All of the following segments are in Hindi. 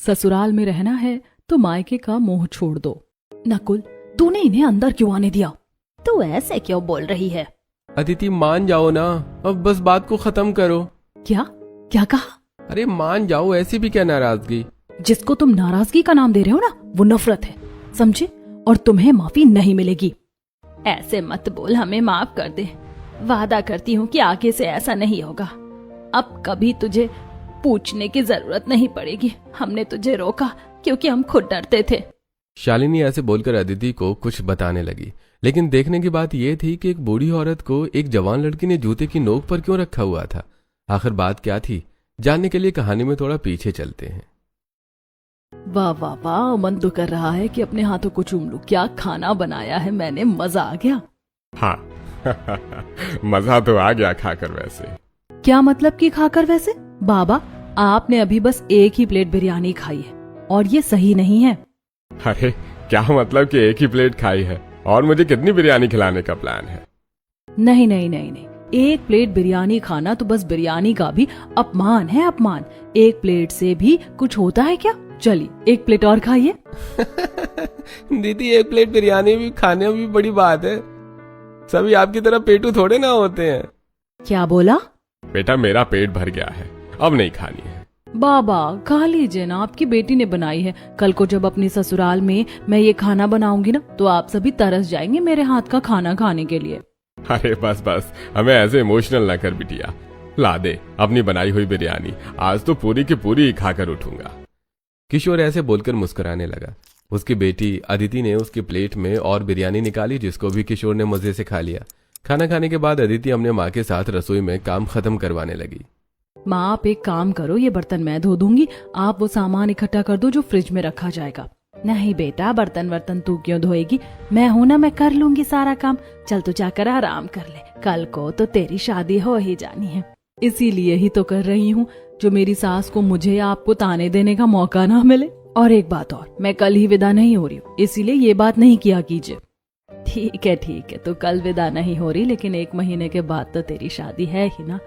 ससुराल में रहना है तो मायके का मोह छोड़ दो। नकुल, तूने इन्हें अंदर क्यों आने दिया? तू ऐसे क्यों बोल रही है? अदिति मान जाओ ना, अब बस बात को खत्म करो। क्या क्या कहा? अरे मान जाओ, ऐसी भी क्या नाराजगी। जिसको तुम नाराजगी का नाम दे रहे हो ना, वो नफरत है, समझे? और तुम्हें माफी नहीं मिलेगी। ऐसे मत बोल, हमें माफ कर दे। वादा करती हूँ कि आगे से ऐसा नहीं होगा। अब कभी तुझे पूछने की जरूरत नहीं पड़ेगी। हमने तुझे रोका क्योंकि हम खुद डरते थे। शालिनी ऐसे बोलकर अदिति को कुछ बताने लगी, लेकिन देखने की बात यह थी कि एक बूढ़ी औरत को एक जवान लड़की ने जूते की नोक पर क्यों रखा हुआ था। आखिर बात क्या थी, जानने के लिए कहानी में थोड़ा पीछे चलते हैं। वाह वाह वाह, मन तो कर रहा है कि अपने हाथों को चूम लूं। क्या खाना बनाया है मैंने, मजा आ गया। हाँ मजा तो आ गया खाकर। वैसे क्या मतलब कि खाकर? वैसे बाबा, आपने अभी बस एक ही प्लेट बिरयानी खाई है और ये सही नहीं है। अरे क्या मतलब कि एक ही प्लेट खाई है और मुझे कितनी बिरयानी खिलाने का प्लान है? नहीं नहीं नहीं नहीं, एक प्लेट बिरयानी खाना तो बस बिरयानी का भी अपमान है, अपमान। एक प्लेट से भी कुछ होता है क्या? चलिए एक प्लेट और खाइए। दीदी, एक प्लेट बिरयानी भी खाने में भी बड़ी बात है। सभी आपकी तरह पेटू थोड़े ना होते हैं। क्या बोला? बेटा मेरा पेट भर गया है, अब नहीं खानी है। बाबा खा लीजिए ना, आपकी बेटी ने बनाई है। कल को जब अपनी ससुराल में मैं ये खाना बनाऊंगी ना, तो आप सभी तरस जाएंगे मेरे हाथ का खाना खाने के लिए। अरे बस बस, हमें ऐसे इमोशनल ना कर बिटिया। ला दे अपनी बनाई हुई बिरयानी, आज तो पूरी की पूरी खाकर उठूंगा। किशोर ऐसे बोलकर मुस्कुराने लगा। उसकी बेटी अदिति ने उसकी प्लेट में और बिरयानी निकाली, जिसको भी किशोर ने मजे से खा लिया। खाना खाने के बाद अदिति अपने माँ के साथ रसोई में काम खत्म करवाने लगी। माँ, आप एक काम करो, ये बर्तन मैं धो दूंगी, आप वो सामान इकट्ठा कर दो जो फ्रिज में रखा जाएगा। नहीं बेटा, बर्तन वर्तन तू क्यों धोएगी? मैं हूं ना, मैं कर लूंगी सारा काम। चल तू जाकर आराम कर ले, कल को तो तेरी शादी हो ही जानी है। इसीलिए ही तो कर रही हूँ, जो मेरी सास को मुझे या आपको ताने देने का मौका ना मिले। और एक बात और, मैं कल ही विदा नहीं हो रही हूँ, इसीलिए ये बात नहीं किया कीजिए। ठीक है, तो कल विदा नहीं हो रही, लेकिन 1 महीने के बाद तो तेरी शादी है ही ना,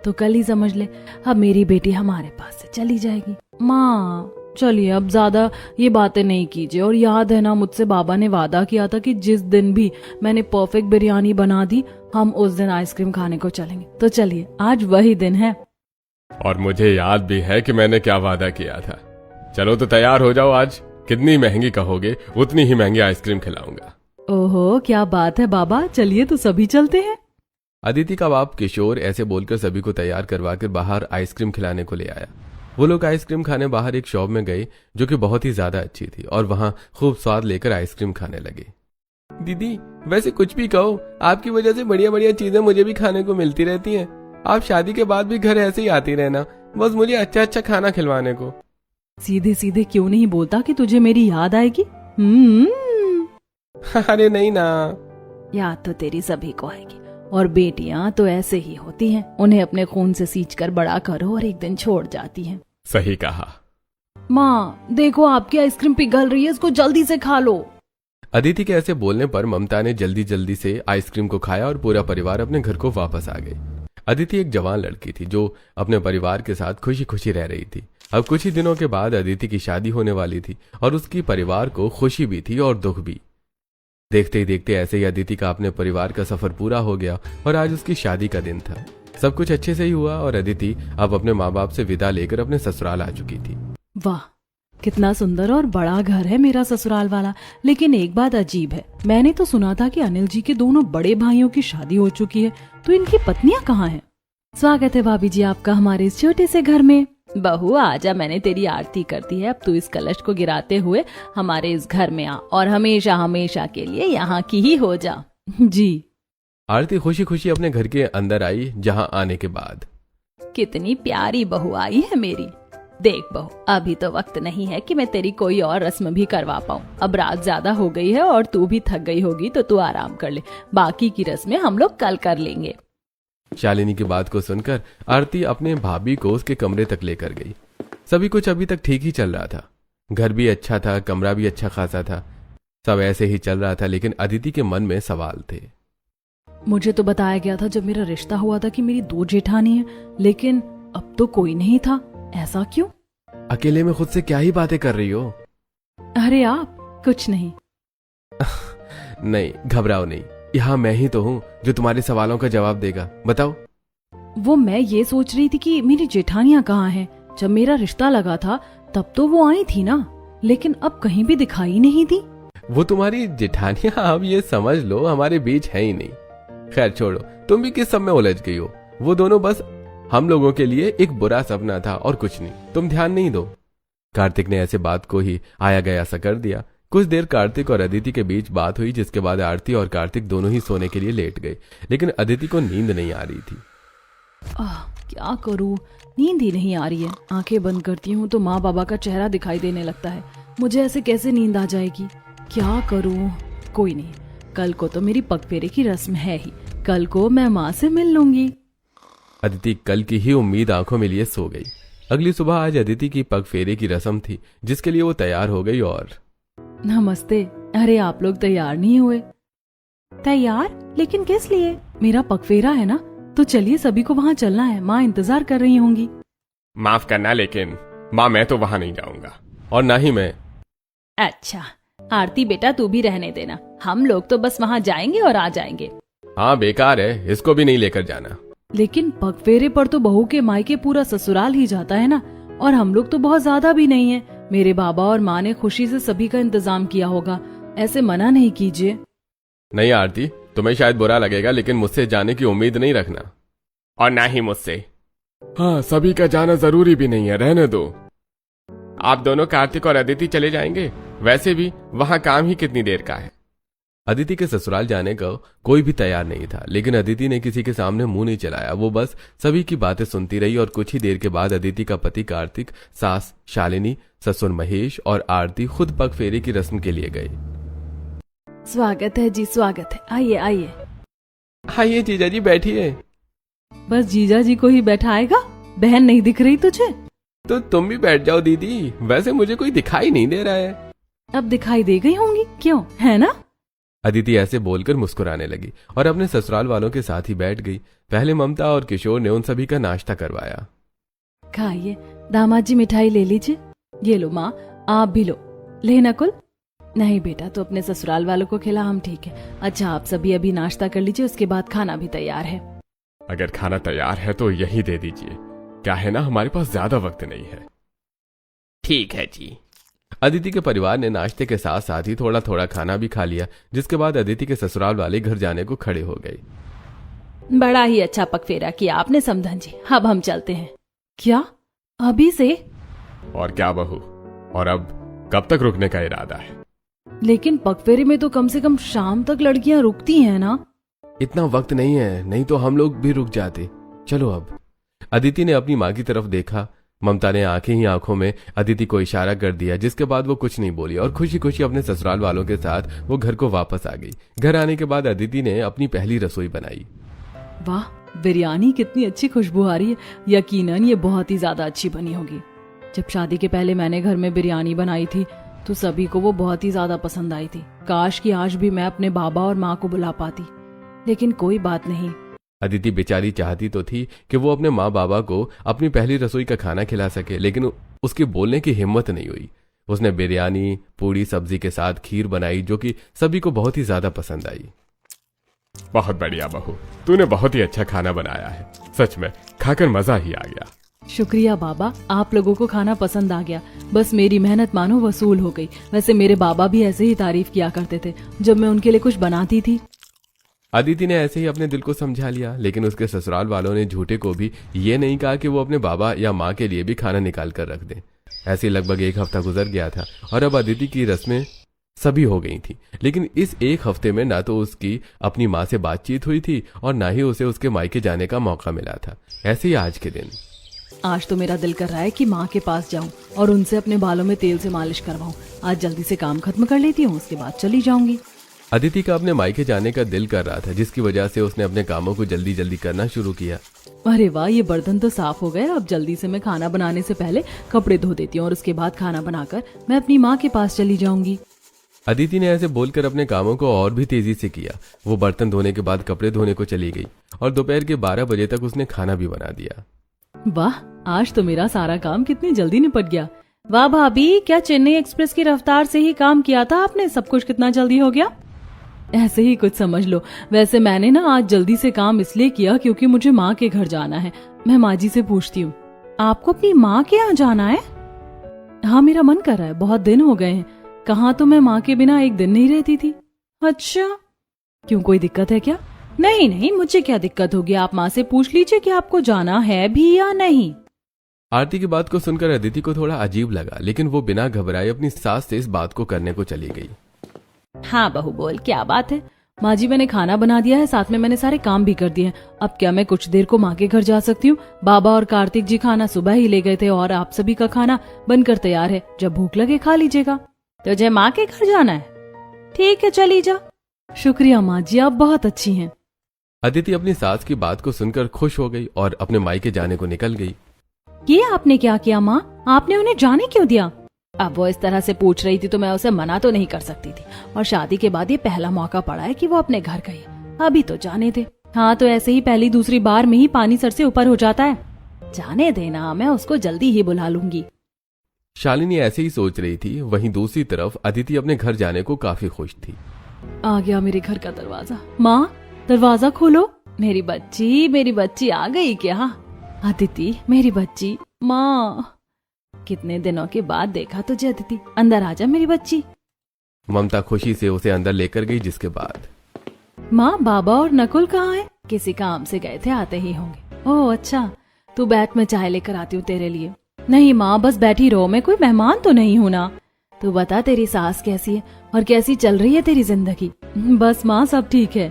तो कल ही समझ ले। अब मेरी बेटी हमारे पास से चली जाएगी। माँ चलिए, अब ज्यादा ये बातें नहीं कीजिए। और याद है ना, मुझसे बाबा ने वादा किया था कि जिस दिन भी मैंने परफेक्ट बिरयानी बना दी, हम उस दिन आइसक्रीम खाने को चलेंगे। तो चलिए, आज वही दिन है। और मुझे याद भी है कि मैंने क्या वादा किया था। चलो तो तैयार हो जाओ, आज कितनी महंगी कहोगे उतनी ही महंगी आइसक्रीम खिलाऊंगा। ओहो, क्या बात है बाबा, चलिए तो सभी चलते हैं। अदिति का बाप किशोर ऐसे बोलकर सभी को तैयार करवाकर बाहर आइसक्रीम खिलाने को ले आया। वो लोग आइसक्रीम खाने बाहर एक शॉप में गए, जो कि बहुत ही ज्यादा अच्छी थी, और वहां खूब स्वाद लेकर आइसक्रीम खाने लगे। दीदी, वैसे कुछ भी कहो, आपकी वजह से बढ़िया बढ़िया चीजें मुझे भी खाने को मिलती रहती हैं। आप शादी के बाद भी घर ऐसे ही आती रहना, बस मुझे अच्छा अच्छा खाना खिलवाने को। सीधे सीधे क्यों नहीं बोलता कि तुझे मेरी याद आएगी? अरे नहीं ना। याद तो तेरी सभी को आएगी, और बेटियां तो ऐसे ही होती हैं, उन्हें अपने खून से सींचकर बड़ा करो और एक दिन छोड़ जाती हैं। सही कहा। माँ देखो, आपकी आइसक्रीम पिघल रही है, इसको जल्दी से खा लो। अदिति के ऐसे बोलने पर ममता ने जल्दी जल्दी से आइसक्रीम को खाया और पूरा परिवार अपने घर को वापस आ गए। अदिति एक जवान लड़की थी जो अपने परिवार के साथ खुशी खुशी रह रही थी। अब कुछ ही दिनों के बाद अदिति की शादी होने वाली थी, और उसकी परिवार को खुशी भी थी और दुख भी। देखते ही देखते ऐसे ही अदिति का अपने परिवार का सफर पूरा हो गया, और आज उसकी शादी का दिन था। सब कुछ अच्छे से ही हुआ, और अदिति अब अपने माँ बाप से विदा लेकर अपने ससुराल आ चुकी थी। वाह, कितना सुंदर और बड़ा घर है मेरा ससुराल वाला। लेकिन एक बात अजीब है, मैंने तो सुना था कि अनिल जी के दोनों बड़े भाइयों की शादी हो चुकी है, तो इनकी पत्नियां कहाँ हैं? स्वागत है भाभी जी आपका हमारे इस छोटे से घर में। बहू आजा, मैंने तेरी आरती कर दी है। अब तू इस कलश को गिराते हुए हमारे इस घर में आ, और हमेशा हमेशा के लिए यहाँ की ही हो जा। जी। आरती खुशी खुशी अपने घर के अंदर आई, जहाँ आने के बाद कितनी प्यारी बहू आई है मेरी। देख बहू, अभी तो वक्त नहीं है कि मैं तेरी कोई और रस्म भी करवा पाऊँ। अब रात ज्यादा हो गई है और तू भी थक गई होगी, तो तू आराम कर ले। बाकी की रस्में हम लोग कल कर लेंगे। शालिनी की बात को सुनकर आरती अपने भाभी को उसके कमरे तक लेकर गई। सभी कुछ अभी तक ठीक ही चल रहा था। घर भी अच्छा था, कमरा भी अच्छा खासा था, सब ऐसे ही चल रहा था। लेकिन अदिति के मन में सवाल थे। मुझे तो बताया गया था जब मेरा रिश्ता हुआ था कि मेरी 2 जेठानी है, लेकिन अब तो कोई नहीं था। ऐसा क्यों? अकेले में खुद से क्या ही बातें कर रही हो? अरे आप कुछ नहीं। नहीं, घबराओ नहीं, यहाँ मैं ही तो हूँ जो तुम्हारे सवालों का जवाब देगा। बताओ। वो मैं ये सोच रही थी कि मेरी जेठानियाँ कहाँ हैं। जब मेरा रिश्ता लगा था तब तो वो आई थी ना, लेकिन अब कहीं भी दिखाई नहीं दी। वो तुम्हारी जेठानियां अब ये समझ लो हमारे बीच है ही नहीं। खैर छोड़ो, तुम भी किस सब में उलझ गई हो। वो दोनों बस हम लोगों के लिए एक बुरा सपना था और कुछ नहीं, तुम ध्यान नहीं दो। कार्तिक ने ऐसे बात को ही आया गया सा कर दिया। कुछ देर कार्तिक और अदिति के बीच बात हुई, जिसके बाद आरती और कार्तिक दोनों ही सोने के लिए लेट गए, लेकिन अदिति को नींद नहीं आ रही थी। क्या करूं, नींद ही नहीं आ रही है। आंखें बंद करती हूँ तो माँ बाबा का चेहरा दिखाई देने लगता है। मुझे ऐसे कैसे नींद आ जाएगी? क्या करूं? कोई नहीं, कल को तो मेरी पगफेरे की रस्म है ही, कल को मैं माँ से मिल लूंगी। अदिति कल की ही उम्मीद आंखों में लिए सो गई। अगली सुबह आज अदिति की पगफेरे की रस्म थी, जिसके लिए वो तैयार हो गई। और नमस्ते। अरे आप लोग तैयार नहीं हुए? तैयार? लेकिन किस लिए? मेरा पगफेरा है ना, तो चलिए सभी को वहाँ चलना है, माँ इंतजार कर रही होंगी। माफ करना, लेकिन माँ मैं तो वहां नहीं जाऊंगा। और ना ही मैं। अच्छा आरती बेटा तू भी रहने देना, हम लोग तो बस वहाँ जाएंगे और आ जाएंगे। हाँ बेकार है, इसको भी नहीं लेकर जाना। लेकिन पगफेरे पर तो बहू के मायके पूरा ससुराल ही जाता है ना, और हम लोग तो बहुत ज्यादा भी नहीं है। मेरे बाबा और माँ ने खुशी से सभी का इंतजाम किया होगा, ऐसे मना नहीं कीजिए। नहीं आरती, तुम्हें शायद बुरा लगेगा, लेकिन मुझसे जाने की उम्मीद नहीं रखना। और ना ही मुझसे। हाँ, सभी का जाना जरूरी भी नहीं है, रहने दो। आप दोनों कार्तिक और अदिति चले जाएंगे, वैसे भी वहां काम ही कितनी देर का है। अदिति के ससुराल जाने का कोई भी तैयार नहीं था, लेकिन अदिति ने किसी के सामने मुंह नहीं चलाया। वो बस सभी की बातें सुनती रही और कुछ ही देर के बाद अदिति का पति कार्तिक, सास शालिनी, ससुर महेश और आरती खुद पगफेरे की रस्म के लिए गए। स्वागत है जी, स्वागत है, आइए आइए। आइए जीजा जी, बैठिए। बस जीजा जी को ही बैठाएगा? बहन नहीं दिख रही तुझे? तो तुम भी बैठ जाओ दीदी, वैसे मुझे कोई दिखाई नहीं दे रहा है। अब दिखाई दे गई होंगी, क्यों, है ना? अदिति ऐसे बोलकर मुस्कुराने लगी और अपने ससुराल वालों के साथ ही बैठ गई। पहले ममता और किशोर ने उन सभी का नाश्ता करवाया। खाइए, दामाद जी मिठाई ले लीजिए। ये लो माँ, आप भी लो। ले नकुल। नहीं बेटा, तो अपने ससुराल वालों को खिला, हम ठीक है। अच्छा आप सभी अभी नाश्ता कर लीजिए, उसके बाद खाना भी तैयार है। अगर खाना तैयार है तो यही दे दीजिए, क्या है ना, हमारे पास ज्यादा वक्त नहीं है। ठीक है जी। अदिति के परिवार ने नाश्ते के साथ साथ ही थोड़ा थोड़ा खाना भी खा लिया, जिसके बाद अदिति के ससुराल वाले घर जाने को खड़े हो गए। बड़ा ही अच्छा पगफेरा किया आपने समधन जी, अब हम चलते हैं। क्या, अभी से? और क्या बहू, और अब कब तक रुकने का इरादा है? लेकिन पगफेरे में तो कम से कम शाम तक लड़कियां रुकती हैं ना। इतना वक्त नहीं है, नहीं तो हम लोग भी रुक जाते। चलो अब। अदिति ने अपनी माँ की तरफ देखा। ममता ने आंखें ही आंखों में अदिति को इशारा कर दिया, जिसके बाद वो कुछ नहीं बोली और खुशी खुशी अपने ससुराल वालों के साथ वो घर को वापस आ गई। घर आने के बाद अदिति ने अपनी पहली रसोई बनाई। वाह, बिरयानी कितनी अच्छी खुशबू आ रही है। यकीनन ये बहुत ही ज्यादा अच्छी बनी होगी। जब शादी के पहले मैंने घर में बिरयानी बनाई थी तो सभी को वो बहुत ही ज्यादा पसंद आई थी। काश कि आज भी मैं अपने बाबा और माँ को बुला पाती, लेकिन कोई बात नहीं। अदिति बेचारी चाहती तो थी कि वो अपने माँ बाबा को अपनी पहली रसोई का खाना खिला सके, लेकिन उसकी बोलने की हिम्मत नहीं हुई। उसने बिरयानी, पूड़ी, सब्जी के साथ खीर बनाई, जो कि सभी को बहुत ही ज्यादा पसंद आई। बहुत बढ़िया बहू, तूने बहुत ही अच्छा खाना बनाया है, सच में खाकर मजा ही आ गया। शुक्रिया बाबा, आप लोगों को खाना पसंद आ गया। बस मेरी मेहनत मानो वसूल हो गई। वैसे मेरे बाबा भी ऐसे ही तारीफ किया करते थे जब मैं उनके लिए कुछ बनाती थी। अदिति ने ऐसे ही अपने दिल को समझा लिया, लेकिन उसके ससुराल वालों ने झूठे को भी ये नहीं कहा कि वो अपने बाबा या माँ के लिए भी खाना निकाल कर रख दें। ऐसे लगभग एक हफ्ता गुजर गया था और अब अदिति की रस्में सभी हो गई थी, लेकिन इस एक हफ्ते में ना तो उसकी अपनी माँ से बातचीत हुई थी और ना ही उसे उसके मायके जाने का मौका मिला था। ऐसे ही आज के दिन। आज तो मेरा दिल कर रहा है कि माँ के पास जाऊं और उनसे अपने बालों में तेल से मालिश करवाऊं। आज जल्दी से काम खत्म कर लेती हूँ, उसके बाद चली जाऊंगी। अदिति का अपने मायके जाने का दिल कर रहा था, जिसकी वजह से उसने अपने कामों को जल्दी जल्दी करना शुरू किया। अरे वाह, ये बर्तन तो साफ हो गए। अब जल्दी से मैं खाना बनाने से पहले कपड़े धो देती हूँ और उसके बाद खाना बनाकर मैं अपनी माँ के पास चली जाऊंगी। अदिति ने ऐसे बोलकर अपने कामों को और भी तेजी से किया। वो बर्तन धोने के बाद कपड़े धोने को चली गई और दोपहर के 12 बजे तक उसने खाना भी बना दिया। वाह, आज तो मेरा सारा काम कितनी जल्दी निपट गया। वाह भाभी, क्या चेन्नई एक्सप्रेस की रफ्तार से ही काम किया था आपने? सब कुछ कितना जल्दी हो गया। ऐसे ही कुछ समझ लो। वैसे मैंने ना आज जल्दी से काम इसलिए किया क्योंकि मुझे माँ के घर जाना है। मैं माँ जी से पूछती हूँ। आपको अपनी माँ के यहाँ जाना है? हाँ, मेरा मन कर रहा है, बहुत दिन हो गए हैं। कहाँ तो मैं माँ के बिना एक दिन नहीं रहती थी। अच्छा, क्यों, कोई दिक्कत है क्या? नहीं नहीं, मुझे क्या दिक्कत होगी, आप माँ से पूछ लीजिए कि आपको जाना है भी या नहीं। आरती की बात को सुनकर अदिति को थोड़ा अजीब लगा, लेकिन वो बिना घबराए अपनी सास से इस बात को करने को चली गई। हाँ बहू बोल, क्या बात है? माँ जी, मैंने खाना बना दिया है, साथ में मैंने सारे काम भी कर दिए हैं। अब क्या मैं कुछ देर को माँ के घर जा सकती हूँ? बाबा और कार्तिक जी खाना सुबह ही ले गए थे और आप सभी का खाना बनकर तैयार है। जब भूख लगे खा लीजिएगा। तुझे माँ के घर जाना है? ठीक है, चली जा। शुक्रिया माँ जी, आप बहुत अच्छी हैं। अदिति अपनी सास की बात को सुनकर खुश हो गई और अपने मायके जाने को निकल गई। ये आपने क्या किया माँ? आपने उन्हें जाने क्यों दिया? अब वो इस तरह से पूछ रही थी तो मैं उसे मना तो नहीं कर सकती थी, और शादी के बाद ये पहला मौका पड़ा है कि वो अपने घर गई। अभी तो जाने दे। हाँ, तो ऐसे ही पहली दूसरी बार में ही पानी सर से ऊपर हो जाता है। जाने देना, मैं उसको जल्दी ही बुला लूंगी। शालिनी ऐसे ही सोच रही थी। वहीं दूसरी तरफ अदिति अपने घर जाने को काफी खुश थी। आ गया मेरे घर का दरवाजा। माँ, दरवाजा खोलो। मेरी बच्ची आ गई क्या? अदिति, मेरी बच्ची। माँ, कितने दिनों के बाद देखा तुझे अदिति। अंदर आजा मेरी बच्ची। ममता खुशी से उसे अंदर लेकर गई, जिसके बाद माँ, बाबा और नकुल कहाँ हैं? किसी काम से गए थे, आते ही होंगे। ओह अच्छा, तू बैठ, मैं चाय लेकर आती हूँ तेरे लिए। नहीं माँ, बस बैठी रहो, मैं कोई मेहमान तो नहीं हूँ ना। तू बता, तेरी सास कैसी है और कैसी चल रही है तेरी जिंदगी? बस माँ, सब ठीक है।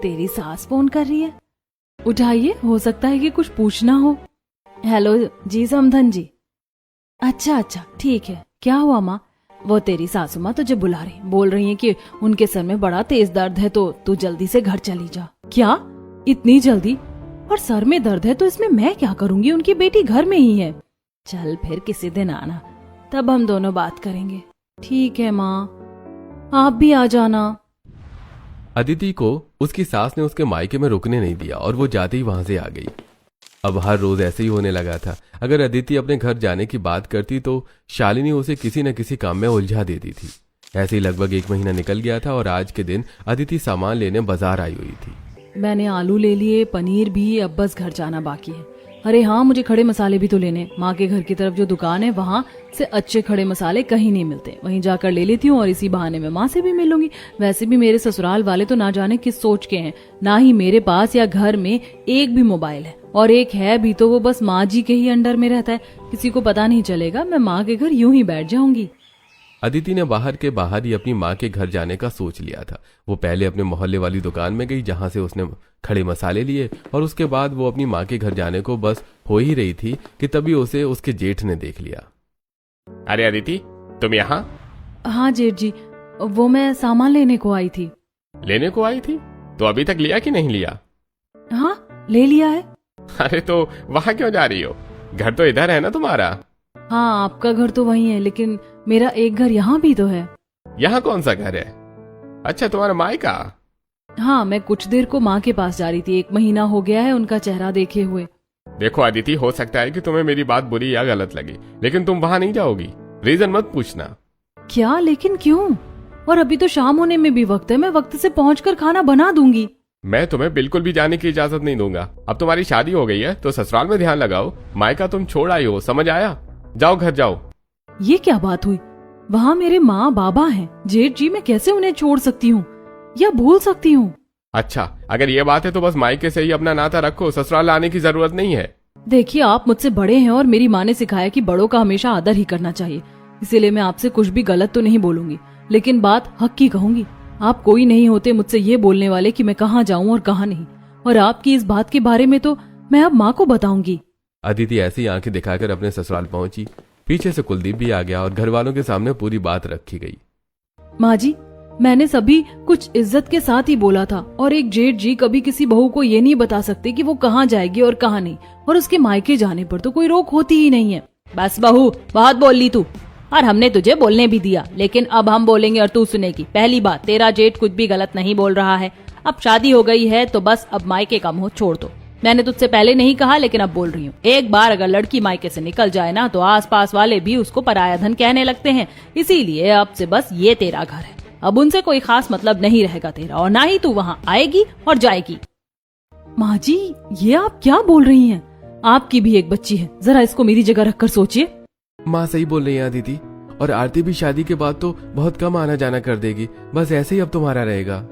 तेरी सास फोन कर रही है, उठाइए, हो सकता है कि कुछ पूछना हो। हेलो जी समधन जी। अच्छा, ठीक है। क्या हुआ माँ? वो तेरी सासू माँ तुझे बुला रही, बोल रही है कि उनके सर में बड़ा तेज दर्द है, तो तू जल्दी से घर चली जा। क्या, इतनी जल्दी? और सर में दर्द है तो इसमें मैं क्या करूंगी? उनकी बेटी घर में ही है। चल फिर किसी दिन आना, तब हम दोनों बात करेंगे। ठीक है माँ, आप भी आ जाना। अदिति को उसकी सास ने उसके मायके में रुकने नहीं दिया और वो जाते ही वहां से आ गई। अब हर रोज ऐसे ही होने लगा था। अगर अदिति अपने घर जाने की बात करती तो शालिनी उसे किसी न किसी काम में उलझा देती थी। ऐसे ही लगभग 1 महीना निकल गया था और आज के दिन अदिति सामान लेने बाजार आई हुई थी। मैंने आलू ले लिए, पनीर भी, अब बस घर जाना बाकी है। अरे हाँ, मुझे खड़े मसाले भी तो लेने। माँ के घर की तरफ जो दुकान है वहाँ से अच्छे खड़े मसाले कहीं नहीं मिलते, वहीं जाकर ले लेती हूँ और इसी बहाने में माँ से भी मिलूंगी। वैसे भी मेरे ससुराल वाले तो ना जाने किस सोच के हैं, ना ही मेरे पास या घर में एक भी मोबाइल है, और एक है भी तो वो बस माँ जी के ही अंडर में रहता है। किसी को पता नहीं चलेगा, मैं माँ के घर यूं ही बैठ जाऊंगी। अदिति ने बाहर के बाहर ही अपनी माँ के घर जाने का सोच लिया था। वो पहले अपने मोहल्ले वाली दुकान में गई जहां से उसने खड़े मसाले लिए, और उसके बाद वो अपनी माँ के घर जाने को बस हो ही रही थी कि तभी उसे उसके जेठ ने देख लिया। अरे अदिति, तुम यहाँ? हाँ जेठ जी, वो मैं सामान लेने को आई थी। लेने को आई थी? तो अभी तक लिया कि नहीं लिया? हाँ, ले लिया है। अरे तो वहां क्यों जा रही हो? घर तो इधर है ना तुम्हारा। हाँ, आपका घर तो वही है, लेकिन मेरा एक घर यहाँ भी तो है। यहाँ कौन सा घर है? अच्छा, तुम्हारा मायका। हाँ, मैं कुछ देर को माँ के पास जा रही थी। 1 महीना हो गया है उनका चेहरा देखे हुए। देखो अदिति, हो सकता है कि तुम्हें मेरी बात बुरी या गलत लगे, लेकिन तुम वहां नहीं जाओगी। रीजन मत पूछना। क्या, लेकिन क्यों? और अभी तो शाम होने में भी वक्त है, मैं वक्त से पहुंचकर खाना बना दूंगी। मैं तुम्हें बिल्कुल भी जाने की इजाजत नहीं दूंगा। अब तुम्हारी शादी हो गई है तो ससुराल में ध्यान लगाओ। मायका तुम छोड़ आई हो, समझ आया? जाओ घर जाओ। ये क्या बात हुई? वहाँ मेरे माँ बाबा हैं, जेठ जी, मैं कैसे उन्हें छोड़ सकती हूँ या भूल सकती हूँ? अच्छा, अगर ये बात है तो बस मायके से ही अपना नाता रखो, ससुराल आने की जरूरत नहीं है। देखिए, आप मुझसे बड़े हैं और मेरी माँ ने सिखाया कि बड़ों का हमेशा आदर ही करना चाहिए, इसीलिए मैं आपसे कुछ भी गलत तो नहीं बोलूंगी, लेकिन बात हक की कहूंगी। आप कोई नहीं होते मुझसे ये बोलने वाले कि मैं कहाँ जाऊँ और कहाँ नहीं, और आपकी इस बात के बारे में तो मैं अब माँ को बताऊंगी। अदिति ऐसी आंखें दिखाकर अपने ससुराल पहुंची। पीछे से कुलदीप भी आ गया और घर वालों के सामने पूरी बात रखी गई। माँ जी, मैंने सभी कुछ इज्जत के साथ ही बोला था, और एक जेठ जी कभी किसी बहू को ये नहीं बता सकते कि वो कहाँ जाएगी और कहाँ नहीं, और उसके मायके जाने पर तो कोई रोक होती ही नहीं है। बस बहू, बहुत बोल ली तू, और हमने तुझे बोलने भी दिया, लेकिन अब हम बोलेंगे और तू सुनेगी। पहली बात, तेरा जेठ कुछ भी गलत नहीं बोल रहा है। अब शादी हो गई है तो बस अब मायके का मुंह छोड़ दो। मैंने तुझसे पहले नहीं कहा, लेकिन अब बोल रही हूँ, एक बार अगर लड़की मायके से निकल जाए ना तो आसपास वाले भी उसको पराया धन कहने लगते हैं। इसीलिए अब से बस ये तेरा घर है, अब उनसे कोई खास मतलब नहीं रहेगा तेरा, और ना ही तू वहाँ आएगी और जाएगी। माँ जी, ये आप क्या बोल रही हैं? आपकी भी एक बच्ची है, जरा इसको मेरी जगह रखकर सोचिए। माँ सही बोल रही है अदिति, और आरती भी शादी के बाद तो बहुत कम आना जाना कर देगी, बस ऐसे ही अब तुम्हारा रहेगा।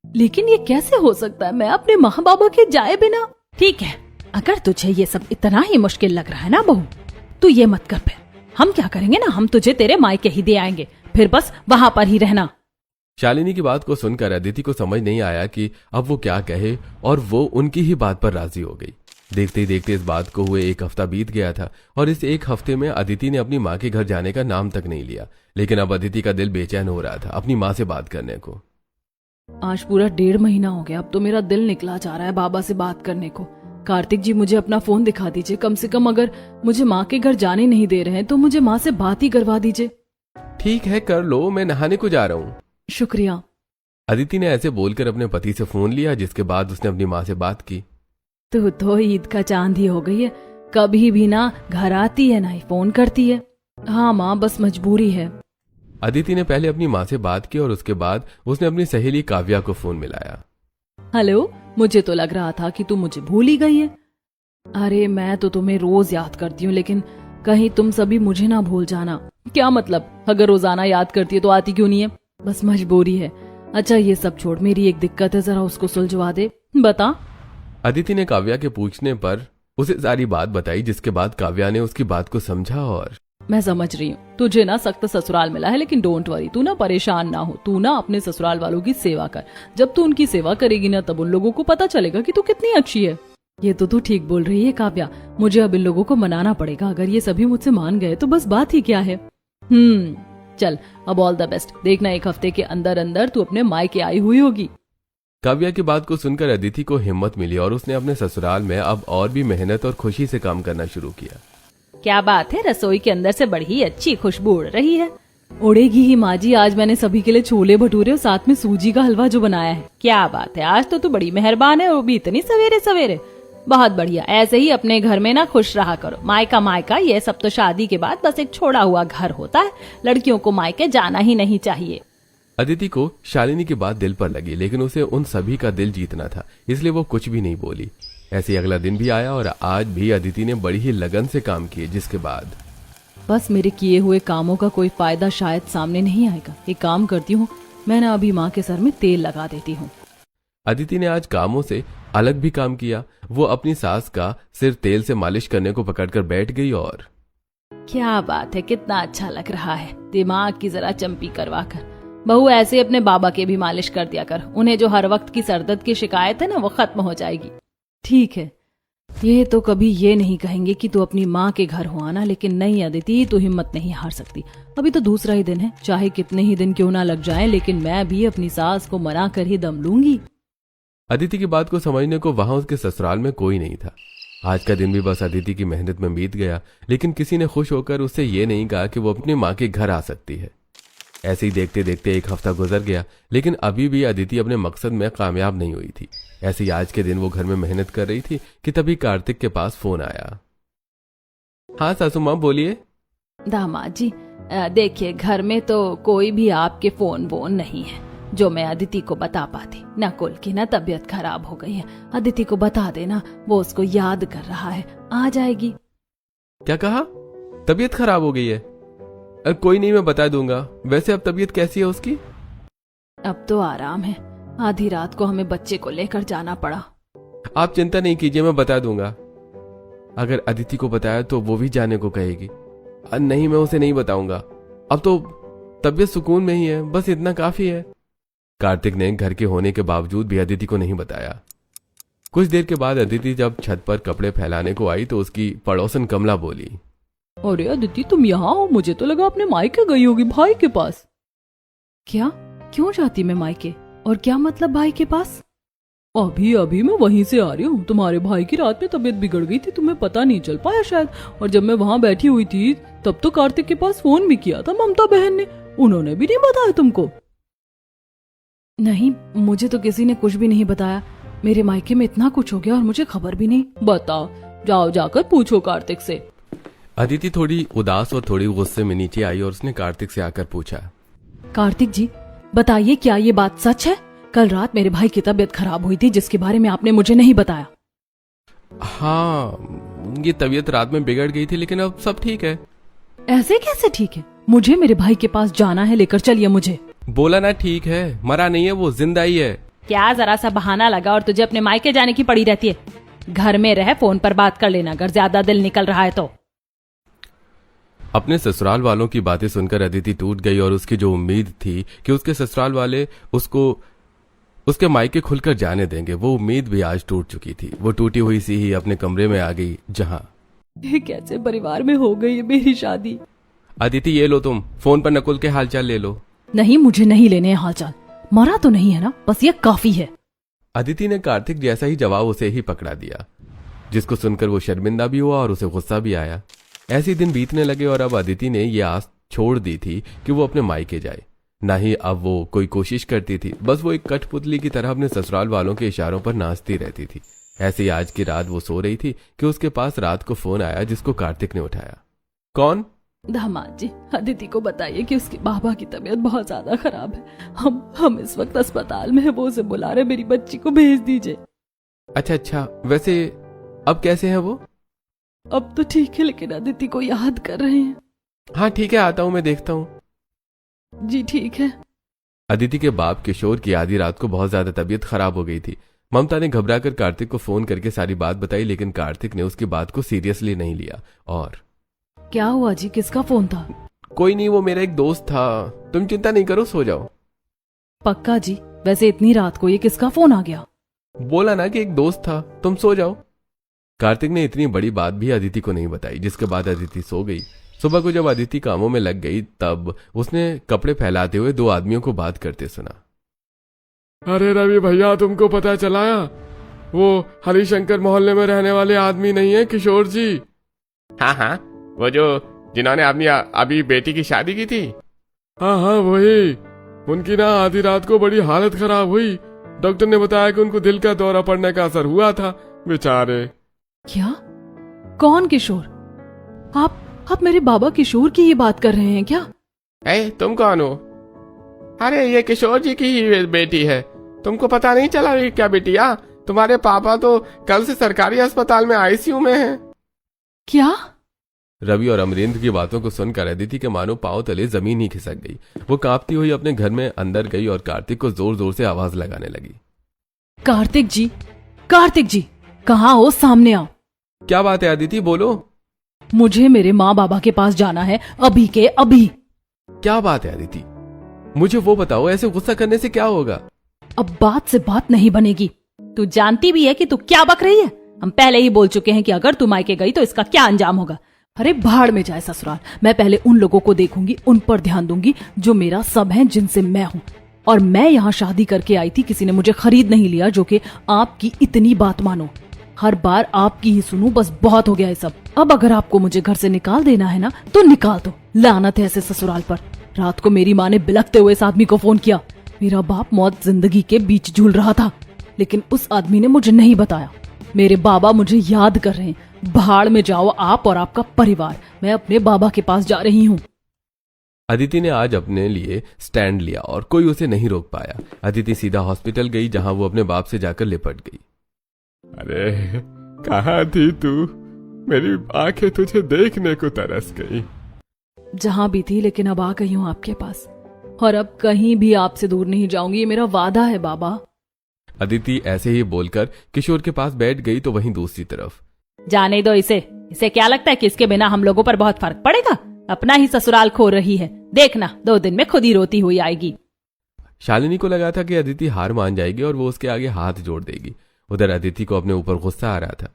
लेकिन ये कैसे हो सकता है, मैं अपने माँ बाबा के जाए बिना? ठीक है, अगर तुझे ये सब इतना ही मुश्किल लग रहा है ना बहू, तो ये मत कर। फिर हम क्या करेंगे ना, हम तुझे तेरे मायके ही दे आएंगे, फिर बस वहाँ पर ही रहना। शालिनी की बात को सुनकर अदिति को समझ नहीं आया कि अब वो क्या कहे, और वो उनकी ही बात पर राजी हो गई। देखते ही देखते इस बात को हुए 1 हफ्ता बीत गया था, और इस 1 हफ्ते में अदिति ने अपनी माँ के घर जाने का नाम तक नहीं लिया। लेकिन अब अदिति का दिल बेचैन हो रहा था अपनी माँ से बात करने को। आज पूरा 1.5 महीना हो गया, अब तो मेरा दिल निकला जा रहा है बाबा से बात करने को। कार्तिक जी, मुझे अपना फोन दिखा दीजिए, कम से कम अगर मुझे माँ के घर जाने नहीं दे रहे हैं तो मुझे माँ से बात ही करवा दीजिए। ठीक है, कर लो, मैं नहाने को जा रहा हूँ। शुक्रिया। अदिति ने ऐसे बोलकर अपने पति से फोन लिया, जिसके बाद उसने अपनी माँ से बात की। तू तो ईद का चांद ही हो गई है, कभी भी ना घर आती है ना ही फोन करती है। हाँ माँ, बस मजबूरी है। अदिति ने पहले अपनी माँ से बात की और उसके बाद उसने अपनी सहेली काव्या को फोन मिलाया। हेलो, मुझे तो लग रहा था कि तू मुझे भूल ही गई है। अरे मैं तो तुम्हें रोज याद करती हूँ, लेकिन कहीं तुम सभी मुझे ना भूल जाना। क्या मतलब, अगर रोजाना याद करती है तो आती क्यों नहीं है? बस मजबूरी है। अच्छा ये सब छोड़, मेरी एक दिक्कत है, जरा उसको सुलझवा दे। बता। अदिति ने काव्या के पूछने पर उसे सारी बात बताई, जिसके बाद काव्या ने उसकी बात को समझा। और मैं समझ रही हूँ, तुझे ना सख्त ससुराल मिला है, लेकिन डोंट वरी, तू ना परेशान ना हो। तू ना अपने ससुराल वालों की सेवा कर। जब तू उनकी सेवा करेगी ना, तब उन लोगों को पता चलेगा कि तू कितनी अच्छी है। ये तो तू ठीक बोल रही है काव्या, मुझे अब इन लोगों को मनाना पड़ेगा। अगर ये सभी मुझसे मान गए तो बस बात ही क्या है। चल, अब ऑल द बेस्ट। देखना 1 हफ्ते के अंदर अंदर तू अपने मायके आई हुई होगी। काव्या की बात को सुनकर अदिति को हिम्मत मिली और उसने अपने ससुराल में अब और भी मेहनत और खुशी से काम करना शुरू किया। क्या बात है, रसोई के अंदर से बड़ी अच्छी खुशबू उड़ रही है। उड़ेगी ही माँ जी, आज मैंने सभी के लिए छोले भटूरे और साथ में सूजी का हलवा जो बनाया है। क्या बात है, आज तो तू बड़ी मेहरबान है, वो भी इतनी सवेरे सवेरे। बहुत बढ़िया, ऐसे ही अपने घर में ना खुश रहा करो। मायका मायका ये सब तो शादी के बाद बस एक छोड़ा हुआ घर होता है, लड़कियों को मायके जाना ही नहीं चाहिए। अदिति को शालिनी की बात दिल पर लगी, लेकिन उसे उन सभी का दिल जीतना था, इसलिए वो कुछ भी नहीं बोली। ऐसे ही अगला दिन भी आया और आज भी अदिति ने बड़ी ही लगन से काम किए, जिसके बाद बस मेरे किए हुए कामों का कोई फायदा शायद सामने नहीं आएगा। एक काम करती हूँ, मैं ना अभी माँ के सर में तेल लगा देती हूँ। अदिति ने आज कामों से अलग भी काम किया। वो अपनी सास का सिर तेल से मालिश करने को पकड़कर बैठ गई और क्या बात है, कितना अच्छा लग रहा है। दिमाग की जरा चंपी करवा कर। बहू, ऐसे अपने बाबा के भी मालिश कर दिया कर, उन्हें जो हर वक्त की सरदर्द की शिकायत है ना, वो खत्म हो जाएगी। ठीक है, ये तो कभी ये नहीं कहेंगे कि तू अपनी माँ के घर हो आना, लेकिन नहीं अदिति, तू हिम्मत नहीं हार सकती। अभी तो दूसरा ही दिन है, चाहे कितने ही दिन क्यों ना लग जाएं, लेकिन मैं भी अपनी सास को मना कर ही दम लूंगी। अदिति की बात को समझने को वहां उसके ससुराल में कोई नहीं था। आज का दिन भी बस अदिति की मेहनत में बीत गया, लेकिन किसी ने खुश होकर उससे ये नहीं कहा कि वो अपनी माँ के घर आ सकती है। ऐसे ही देखते देखते 1 हफ्ता गुजर गया, लेकिन अभी भी अदिति अपने मकसद में कामयाब नहीं हुई थी। ऐसे ही आज के दिन वो घर में मेहनत कर रही थी कि तभी कार्तिक के पास फोन आया। हाँ सासू माँ, बोलिए। दामाद जी, देखिए घर में तो कोई भी आपके फोन वोन नहीं है जो मैं अदिति को बता पाती। नकुल की ना तबीयत खराब हो गई है, अदिति को बता देना, वो उसको याद कर रहा है, आ जाएगी। क्या कहा? तबीयत खराब हो गई है? कोई नहीं, मैं बता दूंगा। वैसे अब तबीयत कैसी है उसकी? अब तो आराम है, आधी रात को हमें बच्चे को लेकर जाना पड़ा। आप चिंता नहीं कीजिए, मैं बता दूंगा। अगर अदिति को बताया तो वो भी जाने को कहेगी। नहीं, मैं उसे नहीं बताऊंगा। अब तो तबीयत सुकून में ही है, बस इतना काफी है। कार्तिक ने घर के होने के बावजूद भी अदिति को नहीं बताया। कुछ देर के बाद अदिति जब छत पर कपड़े फैलाने को आई तो उसकी पड़ोसन कमला बोली, अरे अदिति, तुम यहाँ हो? मुझे तो लगा अपने मायके गई होगी, भाई के पास। क्या? क्यों जाती मैं मायके? और क्या मतलब भाई के पास? अभी मैं वहीं से आ रही हूँ। तुम्हारे भाई की रात में तबीयत बिगड़ गई थी, तुम्हें पता नहीं चल पाया शायद। और जब मैं वहाँ बैठी हुई थी तब तो कार्तिक के पास फोन भी किया था ममता बहन ने, उन्होंने भी नहीं बताया तुमको? नहीं, मुझे तो किसी ने कुछ भी नहीं बताया। मेरे मायके में इतना कुछ हो गया और मुझे खबर भी नहीं। बताओ, जाओ जाकर पूछो कार्तिक से। अदिति थोड़ी उदास और थोड़ी गुस्से में नीचे आई और उसने कार्तिक से आकर पूछा, कार्तिक जी बताइए, क्या ये बात सच है? कल रात मेरे भाई की तबीयत खराब हुई थी जिसके बारे में आपने मुझे नहीं बताया। हाँ, ये तबीयत रात में बिगड़ गई थी लेकिन अब सब ठीक है। ऐसे कैसे ठीक है? मुझे मेरे भाई के पास जाना है, लेकर चलिए मुझे। बोला ना ठीक है, मरा नहीं है वो, जिंदा ही है। क्या जरा सा बहाना लगा और तुझे अपने मायके जाने की पड़ी रहती है? घर में रह, फोन पर बात कर लेना अगर ज्यादा दिल निकल रहा है तो। अपने ससुराल वालों की बातें सुनकर अदिति टूट गई और उसकी जो उम्मीद थी कि उसके ससुराल वाले उसको उसके मायके खुलकर जाने देंगे, वो उम्मीद भी आज टूट चुकी थी। वो टूटी हुई सी ही अपने कमरे में आ गई जहां ये कैसे परिवार में हो गई है मेरी शादी? अदिति ये लो, तुम फोन पर नकुल के हालचाल ले लो। नहीं, मुझे नहीं लेने हैं हालचाल। मरा तो नहीं है ना, बस ये काफी है। अदिति ने कार्तिक जैसा ही जवाब उसे ही पकड़ा दिया, जिसको सुनकर वो शर्मिंदा भी हुआ और उसे गुस्सा भी आया। ऐसे दिन बीतने लगे और अब अदिति ने ये आस छोड़ दी थी कि वो अपने मायके जाए। ना ही अब वो कोई कोशिश करती थी, बस वो एक कठपुतली की तरह अपने ससुराल वालों के इशारों पर नाचती रहती थी। ऐसे ही आज की रात वो सो रही थी कि उसके पास रात को फोन आया जिसको कार्तिक ने उठाया। कौन? दामाद जी, अदिति को बताइए कि उसके बाबा की तबीयत बहुत ज्यादा खराब है। हम इस वक्त अस्पताल में है, वो उसे बुला रहे, मेरी बच्ची को भेज दीजिए। अच्छा, वैसे अब कैसे है वो? अब तो ठीक है, लेकिन अदिति को याद कर रहे हैं। हाँ ठीक है, आता हूं, मैं देखता हूं। जी ठीक है। अदिति के बाप किशोर की आधी रात को बहुत ज्यादा तबीयत खराब हो गई थी। ममता ने घबराकर कार्तिक को फोन करके सारी बात बताई, लेकिन कार्तिक ने उसकी बात को सीरियसली नहीं लिया। और क्या हुआ जी, किसका फोन था? कोई नहीं, वो मेरा एक दोस्त था, तुम चिंता नहीं करो, सो जाओ। पक्का जी? वैसे इतनी रात को ये किसका फोन आ गया? बोला ना कि एक दोस्त था, तुम सो जाओ। कार्तिक ने इतनी बड़ी बात भी अदिति को नहीं बताई, जिसके बाद अदिति सो गई। सुबह को जब अदिति कामों में लग गई तब उसने कपड़े फैलाते हुए दो आदमियों को बात करते सुना। अरे रवि भैया, तुमको पता चलाया? वो हरिशंकर मोहल्ले में रहने वाले आदमी नहीं है किशोर जी? हाँ, वो जो जिन्होंने अभी बेटी की शादी की थी। हाँ, वही। उनकी ना आधी रात को बड़ी हालत खराब हुई। डॉक्टर ने बताया कि उनको दिल का दौरा पड़ने का असर हुआ था, बेचारे। क्या? कौन किशोर? आप मेरे बाबा किशोर की ही बात कर रहे हैं क्या? तुम कौन हो? अरे ये किशोर जी की ही बेटी है, तुमको पता नहीं चला क्या बेटिया? तुम्हारे पापा तो कल से सरकारी अस्पताल में आईसीयू में हैं। क्या? रवि और अमरेंद्र की बातों को सुनकर अदिति के मानो पांव तले जमीन ही खिसक गई। वो कांपती हुई अपने घर में अंदर गई और कार्तिक को जोर जोर से आवाज लगाने लगी। कार्तिक जी, कहाँ हो? सामने आओ। क्या बात है अदिति, बोलो। मुझे मेरे माँ बाबा के पास जाना है, अभी के अभी। क्या बात है अदिति, मुझे वो बताओ, ऐसे गुस्सा करने से क्या होगा? अब बात से बात नहीं बनेगी। तू जानती भी है कि तू क्या बक रही है? हम पहले ही बोल चुके हैं कि अगर तू मायके गई तो इसका क्या अंजाम होगा। अरे भाड़ में जाए ससुराल, मैं पहले उन लोगों को देखूंगी, उन पर ध्यान दूंगी जो मेरा सब है, जिनसे मैं हूँ। और मैं यहाँ शादी करके आई थी, किसी ने मुझे खरीद नहीं लिया, जो कि आपकी इतनी बात मानो। हर बार आपकी ही सुनूं, बस बहुत हो गया है सब। अब अगर आपको मुझे घर से निकाल देना है ना, तो निकाल दो। लानत है ऐसे ससुराल पर। रात को मेरी माँ ने बिलखते हुए इस आदमी को फोन किया। मेरा बाप मौत जिंदगी के बीच झूल रहा था, लेकिन उस आदमी ने मुझे नहीं बताया। मेरे बाबा मुझे याद कर रहे हैं। भाड़ में जाओ आप और आपका परिवार। मैं अपने बाबा के पास जा रही हूँ। अदिति ने आज अपने लिए स्टैंड लिया और कोई उसे नहीं रोक पाया। अदिति सीधा हॉस्पिटल गई, जहां वो अपने बाप से जाकर लिपट गई। अरे कहाँ थी तू? मेरी आंखें तुझे देखने को तरस गई। जहां भी थी, लेकिन अब आ गई हूँ आपके पास, और अब कहीं भी आपसे दूर नहीं जाऊंगी, ये मेरा वादा है बाबा। अदिति ऐसे ही बोलकर किशोर के पास बैठ गई तो वहीं दूसरी तरफ, जाने दो इसे क्या लगता है कि इसके बिना हम लोगों पर बहुत फर्क पड़ेगा? अपना ही ससुराल खो रही है, देखना 2 दिन में खुद ही रोती हुई आएगी। शालिनी को लगा था कि अदिति हार मान जाएगी और वो उसके आगे हाथ जोड़ देगी। उधर अदिति को अपने ऊपर गुस्सा आ रहा था।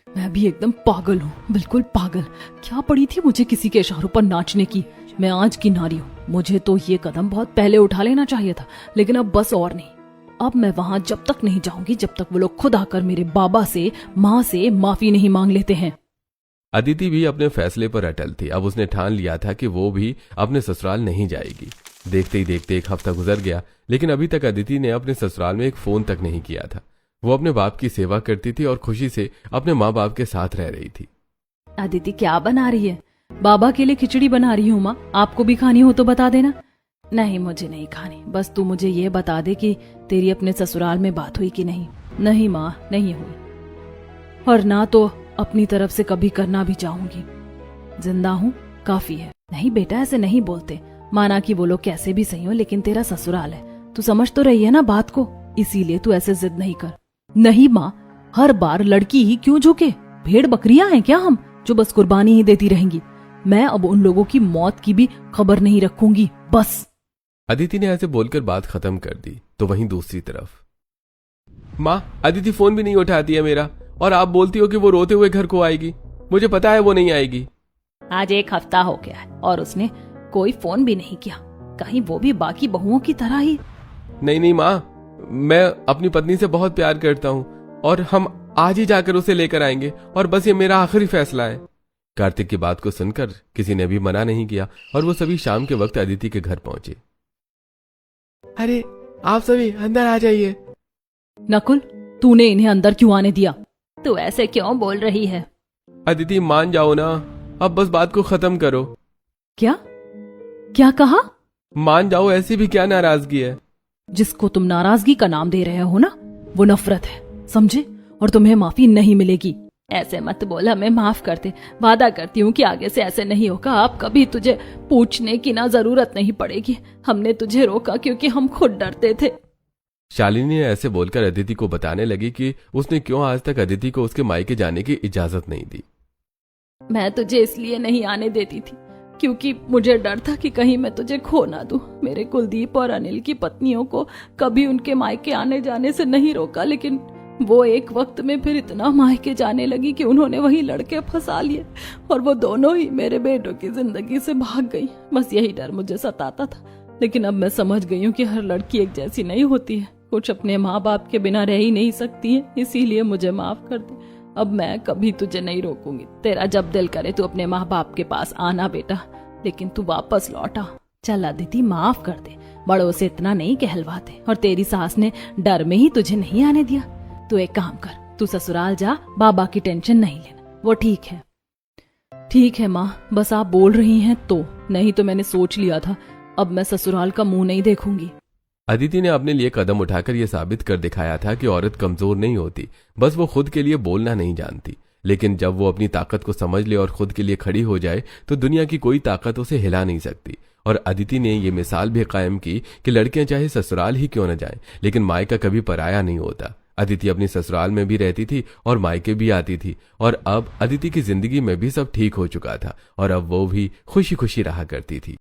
मैं भी एकदम पागल हूँ, बिल्कुल पागल। क्या पड़ी थी मुझे किसी के इशारों पर नाचने की? मैं आज की नारी हूँ, मुझे तो ये कदम बहुत पहले उठा लेना चाहिए था, लेकिन अब बस और नहीं। अब मैं वहां जब तक नहीं जाऊंगी जब तक वो लोग खुद आकर मेरे बाबा से, माँ से माफी नहीं मांग लेते हैं। अदिति भी अपने फैसले पर अटल थी। अब उसने ठान लिया था कि वो भी अपने ससुराल नहीं जाएगी। देखते ही देखते 1 हफ्ता गुजर गया, लेकिन अभी तक अदिति ने अपने ससुराल में एक फोन तक नहीं किया था। वो अपने बाप की सेवा करती थी और खुशी से अपने माँ बाप के साथ रह रही थी। अदिति क्या बना रही है? बाबा के लिए खिचड़ी बना रही हूँ माँ, आपको भी खानी हो तो बता देना। नहीं मुझे नहीं खानी, बस तू मुझे ये बता दे कि तेरी अपने ससुराल में बात हुई कि नहीं। नहीं माँ नहीं हुई, और ना तो अपनी तरफ से कभी करना भी चाहूंगी। जिंदा हूँ काफी है। नहीं बेटा ऐसे नहीं बोलते, माना कि वो लोग कैसे भी सही हो लेकिन तेरा ससुराल है, तू समझ तो रही है ना बात को, इसीलिए तू ऐसे जिद नहीं कर। नहीं माँ, हर बार लड़की ही क्यों झुके? भेड़ बकरियां हैं क्या हम जो बस कुर्बानी ही देती रहेंगी? मैं अब उन लोगों की मौत की भी खबर नहीं रखूंगी बस। अदिति ने ऐसे बोलकर बात खत्म कर दी। तो वहीं दूसरी तरफ माँ, अदिति फोन भी नहीं उठाती है मेरा, और आप बोलती हो कि वो रोते हुए घर को आएगी। मुझे पता है वो नहीं आएगी। आज 1 हफ्ता हो गया है और उसने कोई फोन भी नहीं किया, कहीं वो भी बाकी बहुओं की तरह ही। नहीं माँ, मैं अपनी पत्नी से बहुत प्यार करता हूँ और हम आज ही जाकर उसे लेकर आएंगे, और बस ये मेरा आखिरी फैसला है। कार्तिक की बात को सुनकर किसी ने भी मना नहीं किया और वो सभी शाम के वक्त अदिति के घर पहुंचे। अरे आप सभी अंदर आ जाइए। नकुल, तूने इन्हें अंदर क्यों आने दिया? तू ऐसे क्यों बोल रही है? अदिति मान जाओ ना, अब बस बात को खत्म करो। क्या क्या कहा? मान जाओ, ऐसी भी क्या नाराजगी है? जिसको तुम नाराजगी का नाम दे रहे हो ना, वो नफरत है, समझे? और तुम्हें माफी नहीं मिलेगी। ऐसे मत बोल, हमें माफ कर दे। वादा करती हूँ कि आगे से ऐसे नहीं होगा। अब कभी तुझे पूछने की ना जरूरत नहीं पड़ेगी। हमने तुझे रोका क्योंकि हम खुद डरते थे। शालिनी ने ऐसे बोलकर अदिति को बताने लगी कि उसने क्यों आज तक अदिति को उसके मायके जाने की इजाजत नहीं दी। मैं तुझे इसलिए नहीं आने देती थी क्योंकि मुझे डर था कि कहीं मैं तुझे खो ना दूं। मेरे कुलदीप और अनिल की पत्नियों को कभी उनके मायके आने जाने से नहीं रोका, लेकिन वो एक वक्त में फिर इतना मायके जाने लगी कि उन्होंने वही लड़के फंसा लिए और वो दोनों ही मेरे बेटों की जिंदगी से भाग गई। बस यही डर मुझे सताता था, लेकिन अब मैं समझ गई हूँ कि हर लड़की एक जैसी नहीं होती है। कुछ अपने माँ बाप के बिना रह ही नहीं सकती है, इसीलिए मुझे माफ कर दे। अब मैं कभी तुझे नहीं रोकूंगी। तेरा जब दिल करे तू अपने माँ बाप के पास आना बेटा, लेकिन तू वापस लौटा। चल अदिति माफ कर दे, बड़ों से इतना नहीं कहलवाते, और तेरी सास ने डर में ही तुझे नहीं आने दिया। तू एक काम कर, तू ससुराल जा, बाबा की टेंशन नहीं लेना, वो ठीक है। ठीक है माँ, बस आप बोल रही हैं तो, नहीं तो मैंने सोच लिया था अब मैं ससुराल का मुंह नहीं देखूंगी। अदिति ने अपने लिए कदम उठाकर यह साबित कर दिखाया था कि औरत कमजोर नहीं होती, बस वो खुद के लिए बोलना नहीं जानती। लेकिन जब वो अपनी ताकत को समझ ले और खुद के लिए खड़ी हो जाए तो दुनिया की कोई ताकत उसे हिला नहीं सकती। और अदिति ने ये मिसाल भी कायम की कि लड़कियां चाहे ससुराल ही क्यों न जाएं, लेकिन मायका कभी पराया नहीं होता। अदिति अपनी ससुराल में भी रहती थी और मायके भी आती थी, और अब अदिति की जिंदगी में भी सब ठीक हो चुका था और अब वो भी खुशी खुशी रहा करती थी।